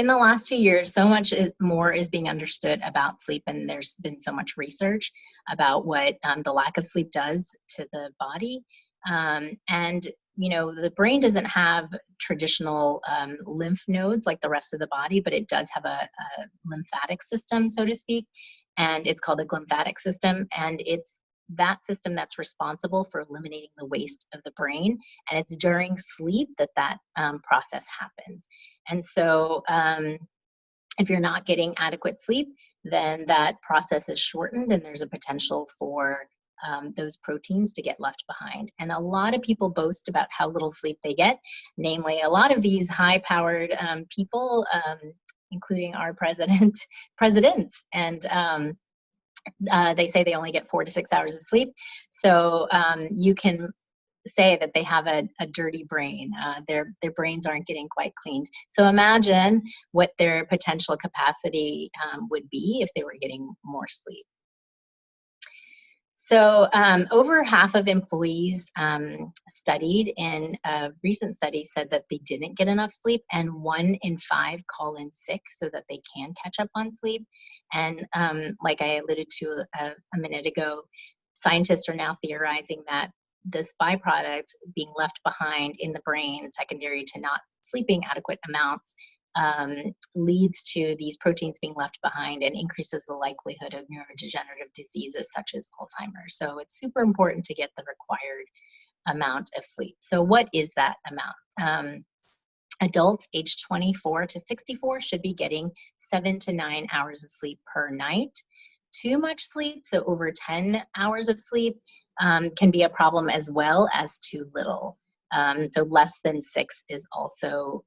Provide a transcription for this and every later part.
In the last few years, so much more is being understood about sleep, and there's been so much research about what the lack of sleep does to the body. And the brain doesn't have traditional lymph nodes like the rest of the body, but it does have a lymphatic system, so to speak, and it's called the glymphatic system, and it's that system that's responsible for eliminating the waste of the brain, and it's during sleep that process happens. And so, if you're not getting adequate sleep, then that process is shortened and there's a potential for those proteins to get left behind. And a lot of people boast about how little sleep they get, namely, a lot of these high powered people, including our presidents. And they say they only get 4 to 6 hours of sleep. So you can say that they have a dirty brain. Their brains aren't getting quite cleaned. So imagine what their potential capacity would be if they were getting more sleep. So over half of employees studied in a recent study said that they didn't get enough sleep, and 1 in 5 call in sick so that they can catch up on sleep. And like I alluded to a minute ago, scientists are now theorizing that this byproduct being left behind in the brain, secondary to not sleeping adequate amounts, leads to these proteins being left behind and increases the likelihood of neurodegenerative diseases such as Alzheimer's. So it's super important to get the required amount of sleep. So what is that amount? Adults aged 24 to 64 should be getting 7 to 9 hours of sleep per night. Too much sleep, so over 10 hours of sleep, can be a problem as well as too little. So less than 6 is also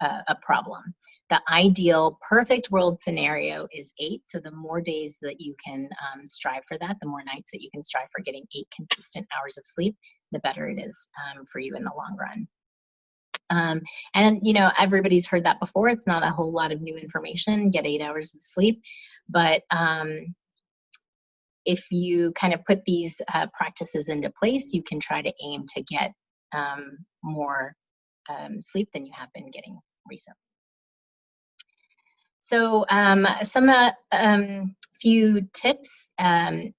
a problem. The ideal perfect world scenario is 8. So the more days that you can strive for that, the more nights that you can strive for getting 8 consistent hours of sleep, the better it is for you in the long run. And everybody's heard that before. It's not a whole lot of new information. Get 8 hours of sleep, but if you kind of put these practices into place, you can try to aim to get more sleep than you have been getting recently. So some few tips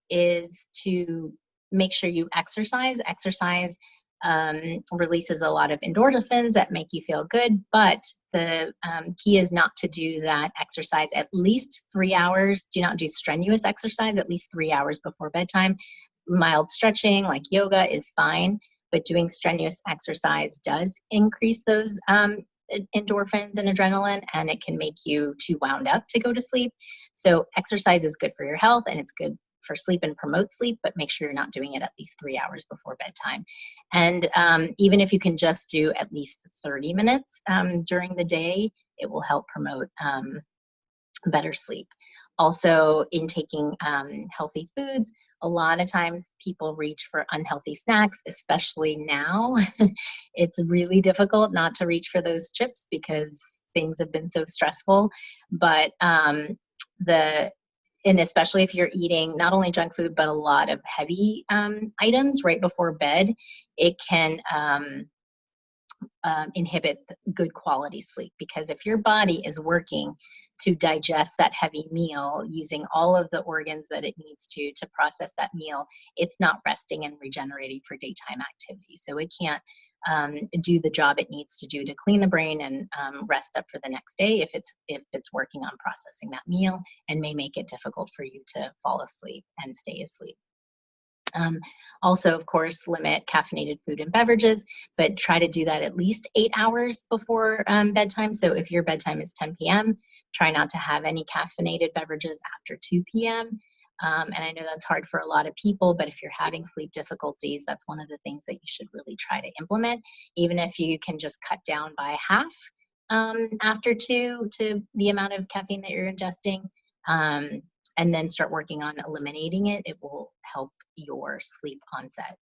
is to make sure you exercise. Exercise releases a lot of endorphins that make you feel good, but the key is not to do that exercise at least 3 hours. Do not do strenuous exercise at least 3 hours before bedtime. Mild stretching like yoga is fine, but doing strenuous exercise does increase those endorphins and adrenaline, and it can make you too wound up to go to sleep. So exercise is good for your health and it's good for sleep and promote sleep, but make sure you're not doing it at least 3 hours before bedtime. And even if you can just do at least 30 minutes during the day, it will help promote better sleep. Also, in taking healthy foods, a lot of times people reach for unhealthy snacks, especially now. It's really difficult not to reach for those chips because things have been so stressful. But and especially if you're eating not only junk food, but a lot of heavy items right before bed, it can inhibit good quality sleep. Because if your body is working to digest that heavy meal using all of the organs that it needs to process that meal, it's not resting and regenerating for daytime activity. So it can't do the job it needs to do to clean the brain and rest up for the next day if it's working on processing that meal, and may make it difficult for you to fall asleep and stay asleep. Also, of course, limit caffeinated food and beverages, but try to do that at least 8 hours before bedtime. So if your bedtime is 10 p.m., try not to have any caffeinated beverages after 2 p.m. And I know that's hard for a lot of people, but if you're having sleep difficulties, that's one of the things that you should really try to implement, even if you can just cut down by half after 2 to the amount of caffeine that you're ingesting. And then start working on eliminating it. It will help your sleep onset.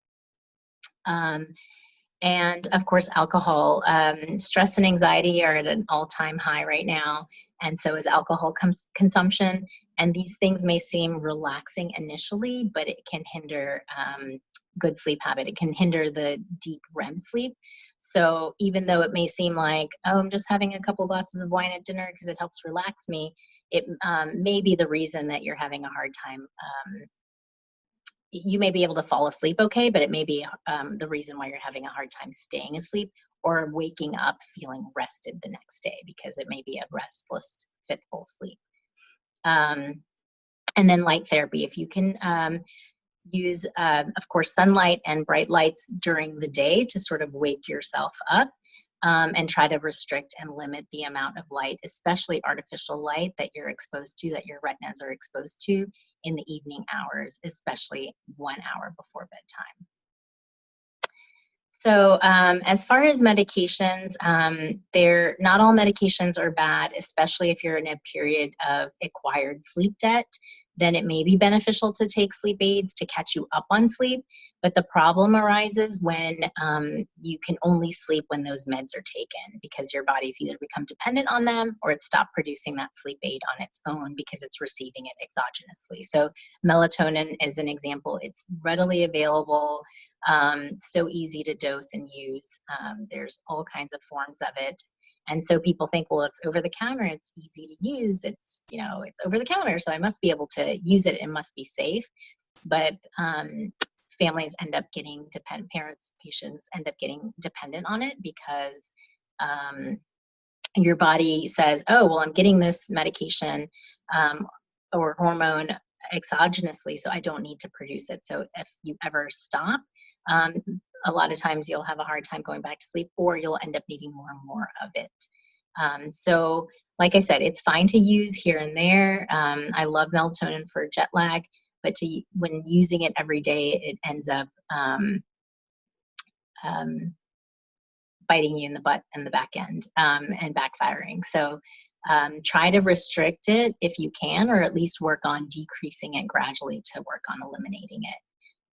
And of course, alcohol. Stress and anxiety are at an all-time high right now, and so is alcohol consumption. And these things may seem relaxing initially, but it can hinder good sleep habit. It can hinder the deep REM sleep. So even though it may seem like, oh, I'm just having a couple glasses of wine at dinner because it helps relax me, it may be the reason that you're having a hard time. You may be able to fall asleep okay, but it may be the reason why you're having a hard time staying asleep or waking up feeling rested the next day, because it may be a restless, fitful sleep. Um, and then light therapy, if you can use, of course, sunlight and bright lights during the day to sort of wake yourself up. And try to restrict and limit the amount of light, especially artificial light that you're exposed to, that your retinas are exposed to in the evening hours, especially 1 hour before bedtime. So as far as medications, they're not all medications are bad, especially if you're in a period of acquired sleep debt. Then it may be beneficial to take sleep aids to catch you up on sleep. But the problem arises when you can only sleep when those meds are taken, because your body's either become dependent on them or it stopped producing that sleep aid on its own because it's receiving it exogenously. So melatonin is an example. It's readily available. So easy to dose and use. There's all kinds of forms of it. And so people think, well, it's over the counter, it's easy to use, it's, you know, it's over the counter, so I must be able to use it, it must be safe. But families end up getting parents, patients end up getting dependent on it because your body says, oh, well, I'm getting this medication or hormone exogenously, so I don't need to produce it. So if you ever stop, um, a lot of times you'll have a hard time going back to sleep, or you'll end up needing more and more of it. So like I said, it's fine to use here and there. I love melatonin for jet lag, but when using it every day, it ends up um, biting you in the butt and the back end and backfiring. So try to restrict it if you can, or at least work on decreasing it gradually to work on eliminating it.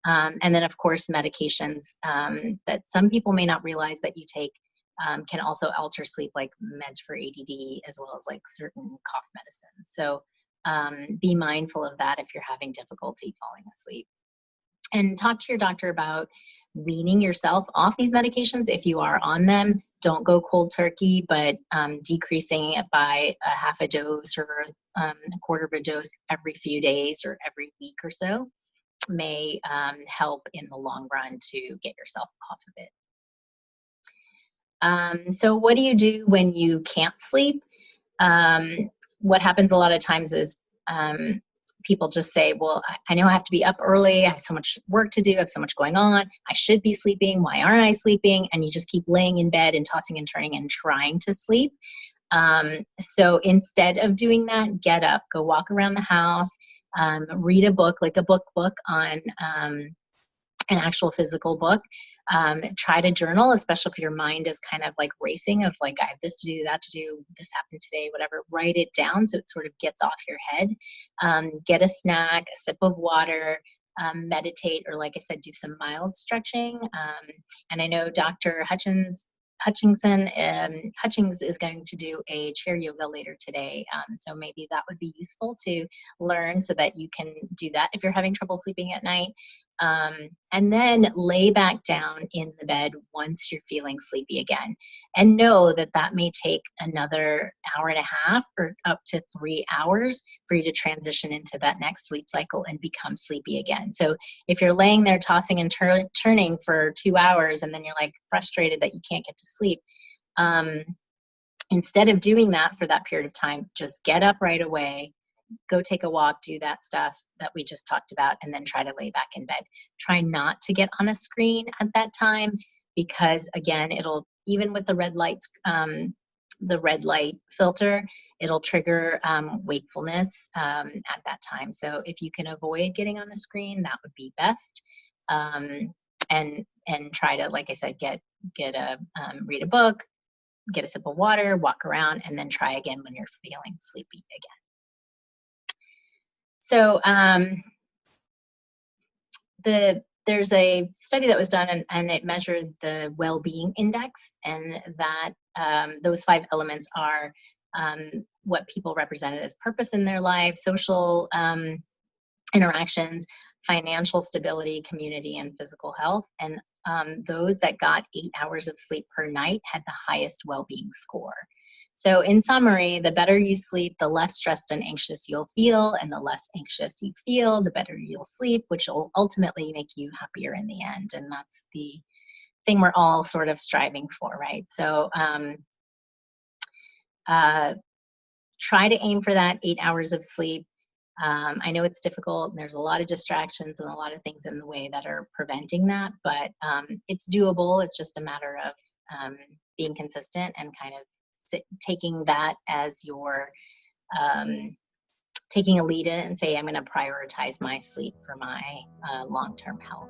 And then, of course, medications that some people may not realize that you take can also alter sleep, like meds for ADD, as well as like certain cough medicines. So be mindful of that if you're having difficulty falling asleep. And talk to your doctor about weaning yourself off these medications if you are on them. Don't go cold turkey, but decreasing it by a half a dose or a quarter of a dose every few days or every week or so may help in the long run to get yourself off of it. So what do you do when you can't sleep? What happens a lot of times is people just say, well, I know I have to be up early. I have so much work to do. I have so much going on. I should be sleeping. Why aren't I sleeping? And you just keep laying in bed and tossing and turning and trying to sleep. So instead of doing that, get up, go walk around the house, read a book, like a book on an actual physical book. Try to journal, especially if your mind is kind of like racing of like, I have this to do, that to do, this happened today, whatever. Write it down so it sort of gets off your head. Get a snack, a sip of water, meditate, or like I said, do some mild stretching. And I know Dr. Hutchings is going to do a chair yoga later today. So maybe that would be useful to learn so that you can do that if you're having trouble sleeping at night. And then lay back down in the bed once you're feeling sleepy again. And know that that may take another hour and a half or up to 3 hours for you to transition into that next sleep cycle and become sleepy again. So if you're laying there tossing and turning for 2 hours and then you're like frustrated that you can't get to sleep, instead of doing that for that period of time, just get up right away, go take a walk, do that stuff that we just talked about, and then try to lay back in bed. Try not to get on a screen at that time because, again, it'll, even with the red lights, the red light filter, it'll trigger wakefulness at that time. So if you can avoid getting on a screen, that would be best. And try to, like I said, read a book, get a sip of water, walk around, and then try again when you're feeling sleepy again. So the there's a study that was done, and it measured the well-being index, and that those 5 elements are what people represented as purpose in their life, social interactions, financial stability, community, and physical health. And those that got 8 hours of sleep per night had the highest well-being score. So in summary, the better you sleep, the less stressed and anxious you'll feel, and the less anxious you feel, the better you'll sleep, which will ultimately make you happier in the end. And that's the thing we're all sort of striving for, right? So try to aim for that 8 hours of sleep. I know it's difficult, and there's a lot of distractions and a lot of things in the way that are preventing that, but it's doable. It's just a matter of being consistent and kind of taking that as your taking a lead in it and say, I'm going to prioritize my sleep for my long-term health.